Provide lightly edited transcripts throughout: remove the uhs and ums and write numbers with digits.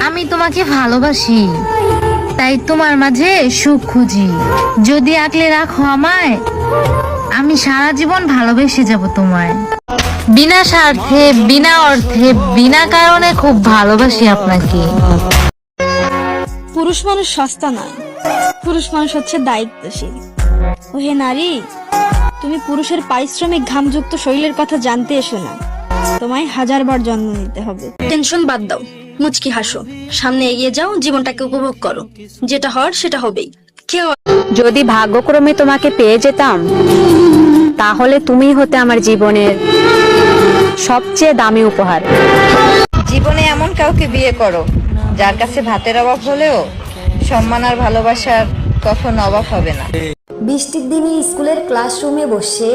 আমি তোমাকে ভালোবাসি, তাই তোমার মাঝে সুখ খুঁজি। যদি আগলে রাখো আমায়, আমি সারা জীবন ভালোবেসে যাব তোমায়। বিনা স্বার্থে, বিনা অর্থে, বিনা কারণে খুব ভালোবাসি আপনাকে। পুরুষ মানুষ সস্তা নয়, পুরুষ মানুষ হচ্ছে দায়িত্বশীল। ও হে নারী, তুমি পুরুষের পারিশ্রমিক ঘামযুক্ত শরীরের কথা জানতে এসো না, তোমায় 1000 বার জন্ম নিতে হবে। টেনশন বাদ দাও, মুচকি হাসো, সামনে এগিয়ে যাও, জীবনটাকে উপভোগ করো। যেটা হওয়ার সেটা হবেই। যদি ভাগ্যক্রমে তোমাকে পেয়ে যেতাম, তাহলে তুমি হতে আমার জীবনের সবচেয়ে দামি উপহার। জীবনে এমন কাউকে বিয়ে করো যার কাছে ভাতের অভাব হলেও সম্মান আর ভালোবাসার কখনো অভাব হবে না। বৃষ্টির দিনে স্কুলের ক্লাসরুমে বসে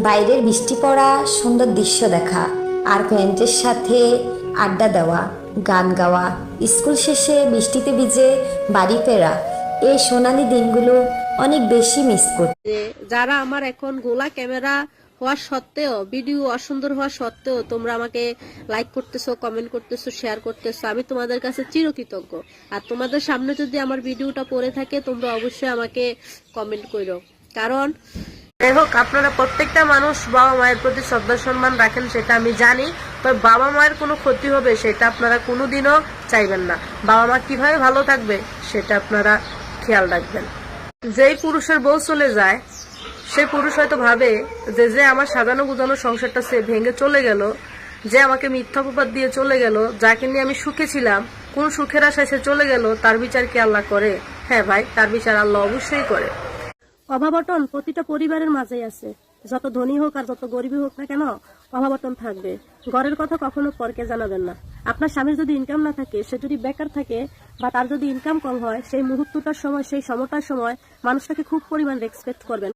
বাইরের বৃষ্টি পড়া, সুন্দর দৃশ্য দেখা আর ফ্রেন্ডের সাথে আড্ডা দেওয়া, গান গাওয়া, স্কুল শেষে বৃষ্টিতে ভিজে বাড়ি ফেরা, এই সোনালি দিনগুলো অনেক বেশি মিস করতে। যারা আমার এখন গোলা ক্যামেরা হওয়া সত্ত্বেও, ভিডিও অসুন্দর হওয়া সত্ত্বেও তোমরা আমাকে লাইক করতেছো, কমেন্ট করতেছো, শেয়ার করতেছো, আমি তোমাদের কাছে চিরকৃতজ্ঞ। আর তোমাদের সামনে যদি আমার ভিডিওটা পড়ে থাকে, তোমরা অবশ্যই আমাকে কমেন্ট করো। কারণ যাই হোক, আপনারা প্রত্যেকটা মানুষ বাবা মায়ের প্রতি শ্রদ্ধা সম্মান রাখেন, সেটা আমি জানি। তবে বাবা মায়ের কোনো ক্ষতি হবে সেটা আপনারা কোনোদিনও চাইবেন না। বাবা মা কিভাবে ভালো থাকবে সেটা আপনারা খেয়াল রাখবেন। যেই পুরুষের বউ চলে যায়, সেই পুরুষ হয়তো ভাবে যে আমার সাজানো গুজানো সংসারটা সে ভেঙে চলে গেল, যে আমাকে মিথ্যা অপবাদ দিয়ে চলে গেল, যাকে নিয়ে আমি সুখে ছিলাম, কোন সুখের আশায় সে চলে গেল, তার বিচার কি আল্লাহ করে? হ্যাঁ ভাই, তার বিচার আল্লাহ অবশ্যই করে। অভাবটন প্রতিটা পরিবারের মাঝেই আছে। যত ধনী হোক আর যত গরিবই হোক না কেন, অভাবটন থাকবে। ঘরের কথা কখনো পরকে জানাবেন না। আপনার স্বামীর যদি ইনকাম না থাকে, সে যদি বেকার থাকে বা তার যদি ইনকাম কম হয়, সেই মুহূর্তটার সময়, সেই সময়টার সময় মানুষটাকে খুব পরিমাণ রেসপেক্ট করবেন।